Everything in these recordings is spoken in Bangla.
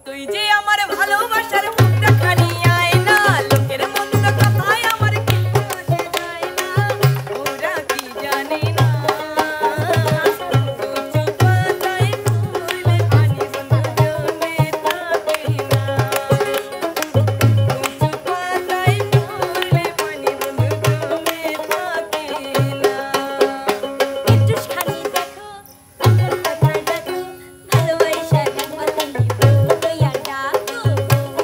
তুই যে আমার ভালোবাসার মুখটা খানি আয়না লোকের মন্দ কথায় আমার কিছু আসে যায় না ওরা কি জানে না কচু পাতায় ফুল পানি বন্ধু জমে থাকে না কচু পাতায় ফুল পানি বন্ধু জমে থাকে না একটুখানি দেখো আমার কথায় দেখো ভালোবাসা একবার তুমি বইয়া ডাকো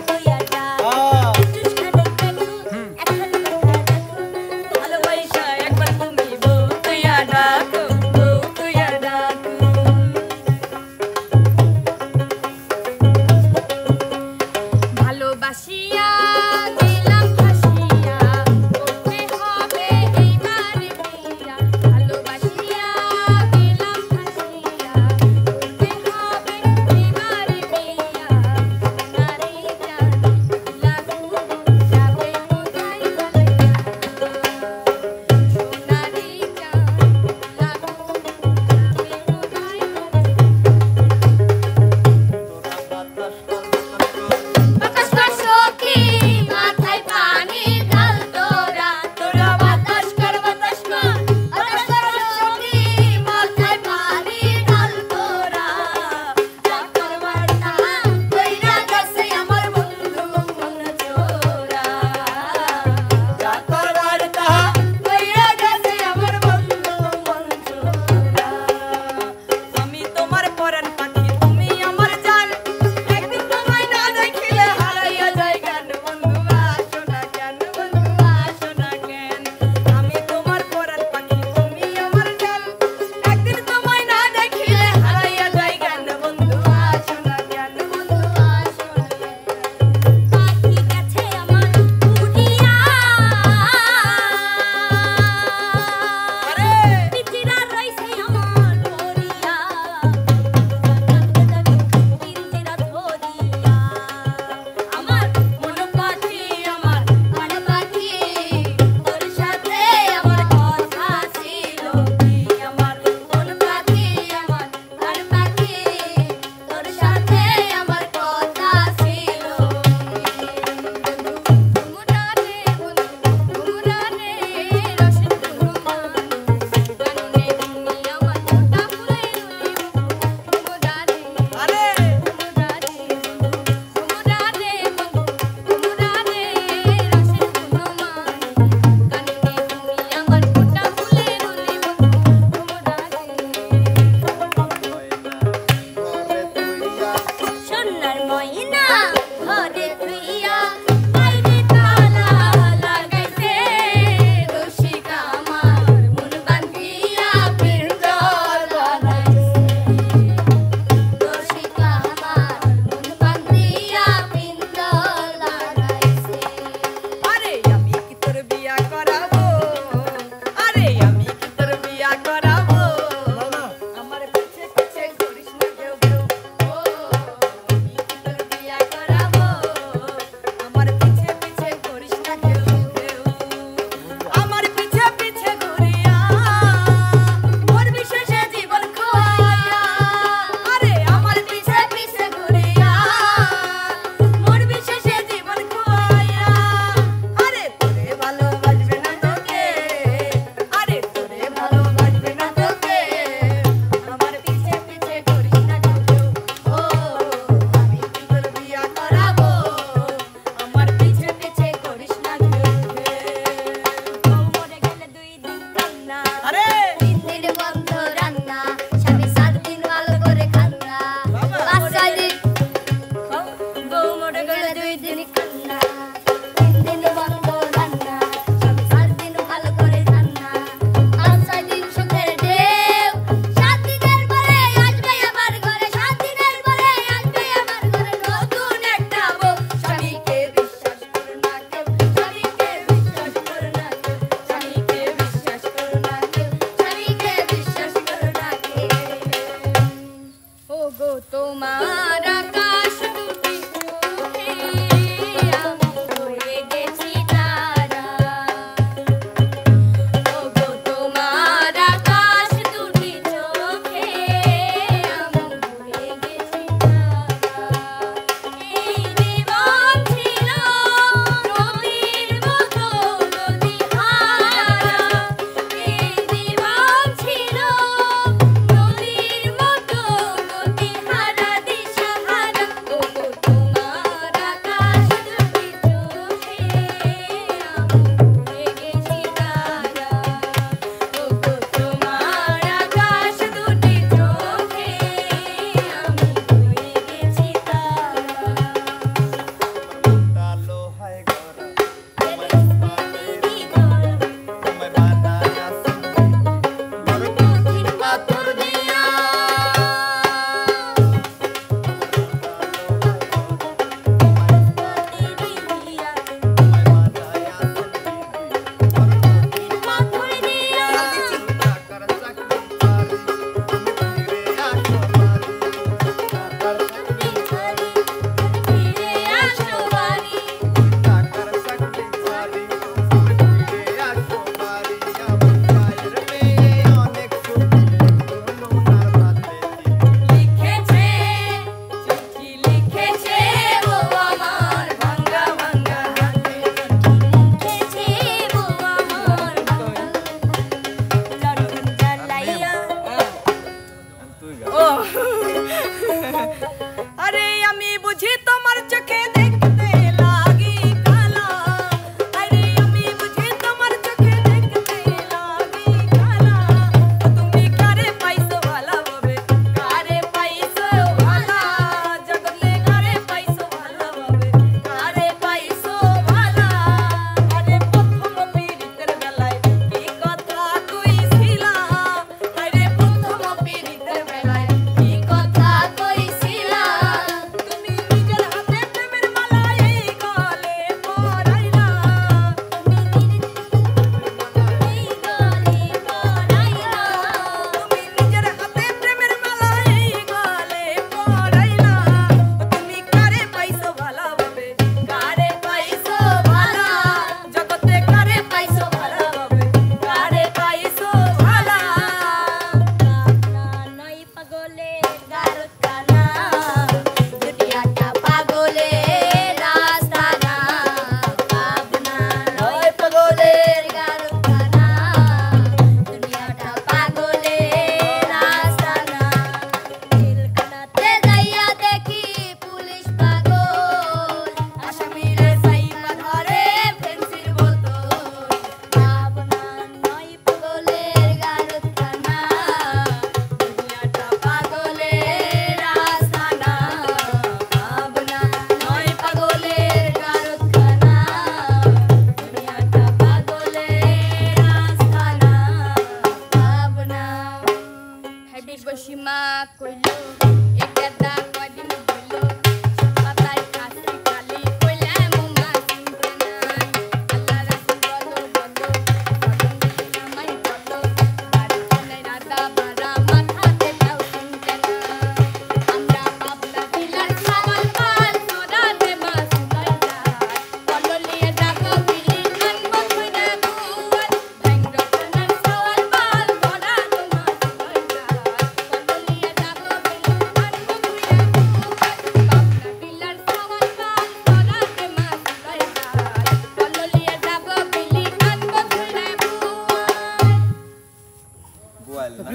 বইয়া ডাকো একটুখানি দেখো একখান কথা দেখো ভালোবাসা একবার তুমি বইয়া ডাকো বইয়া ডাকো ভালোবাসিয়া দিলাম ফাঁসিয়া করতে হবে এইবারে বিয়া ভালোবাসিয়া দিলাম ফাঁসিয়া করতে হবে এইবারে বিয়া নারী জান লাগু যাবে কোথায় বলে নারী জান লাগু যাবে কোথায় বাতাস কর সখী মাথায় পানি ঢাল তোরা তোরা বাতাস কর সখী মাথায় পানি ঢাল তোরা চাকর বার্তা কইরা গেছে আমার বন্ধু মন চোরা চাকর বার্তা কইরা গেছে আমার বন্ধু মন চোরা আমি তোমার পরাণ পাখি তুমি আমার জান একদিন তোমায় না দেখিলে হারাইয়া যায় জ্ঞান বন্ধু আসো না কেন বন্ধু আসো না কেন আমি তোমার পরাণ পাখি তুমি আমার জান একদিন তোমায় না দেখিলে হারাইয়া যায় জ্ঞান বন্ধু আসো না কেন বন্ধু আসো না পাখি গেছে আমার উড়িয়া আরে পিচিরা রইছে আমার ধরিয়া পিচিরা ধরিয়া আমার মন পাখি আমার প্রাণ পাখি তোর সাথে আমার কথা ছিল কি আমার মন পাখি আমার প্রাণ পাখি তোর সাথে আমার কথা ছিল ঘুমুরানে ঘুমুরানে রসিদ ঘুমান গানুনে তুমি আমার ফোঁটা ফুলে ঘুমুরানে আরে ঘুমুরানে ঘুমুরানে ঘুমুরানে রসিদ ঘুমান গানুনে তুমি আমার ফোঁটা ফুলে সোনার ময়না ঘরে তুইয়া বাইরে তালা লাগাইছে রসিকা আমার মন বান্ধিয়া পিঞ্জর বানাইছে রসিকা আমার মন বান্ধিয়া পিঞ্জর লাগাইছে আরে আমি কি তোর বিয়া করাবো আরে আমি কি তোর বিয়া করাবো আমার পিছে পিছে ঘুরিস না কেউ কেউ ও আমি কি তোর বিয়া করাবো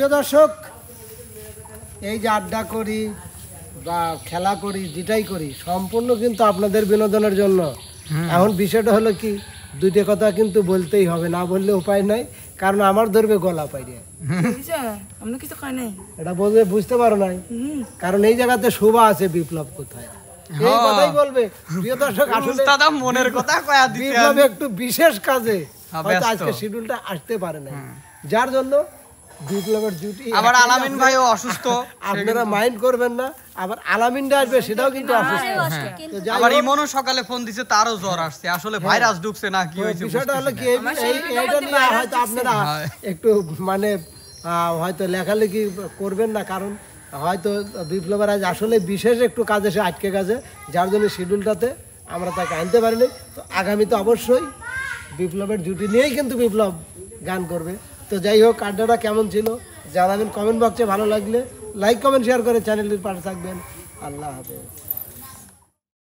প্রিয় দর্শক, এই যে আড্ডা করি বা খেলা করি, যেটাই করি সম্পূর্ণ কিন্তু আপনাদের বিনোদনের জন্য। এখন বিষয়টা হলো কি, দুইটা কথা কিন্তু বলতেই হবে, না বললে উপায় নাই, কারণ আমার ধরবে গলা পাইরে। আমরা কিছু খাই নাই। এটা বলবে বুঝতে পারো নাই, কারণ এই জায়গাতে শোভা আছে, বিপ্লব কোথায় এই কথাই বলবে। প্রিয় দর্শক, আসলে দাদা মনের কথা কয়া দিতে বিপ্লব একটু বিশেষ কাজে হয়তো ব্যস্ত। আজকে শিডিউলটা আসতে পারে না, যার জন্য বিপ্লবের ডিউটি। আবার আলামিন ভাইও অসুস্থ, আপনারা মাইন্ড করবেন না, আবার আলামিনটা আসবে, সেটাও কিন্তু অসুস্থ। তো যাই আবার হোক, ইমনও সকালে ফোন দিছে, তারও জ্বর আসছে, আসলে ভাইরাস ঢুকছে না কি হয়েছে বিষয়টা হলো কি, এইটা নিয়ে হয়তো আপনারা একটু মানে হয়তো লেখালেখি করবেন না, কারণ হয়তো বিপ্লবের আজ আসলে বিশেষ একটু কাজ এসে আটকে গেছে, যার জন্য শিডিউলটাতে আমরা তাকে আনতে পারিনি। তো আগামীতে অবশ্যই বিপ্লবের ডিউটি নিয়েই কিন্তু বিপ্লব গান করবে। তো যাই হোক, আড্ডাটা কেমন ছিল জানাবেন কমেন্ট বক্সে, ভালো লাগলে লাইক কমেন্ট শেয়ার করে চ্যানেলটির পাশে থাকবেন। আল্লাহ হাফেজ।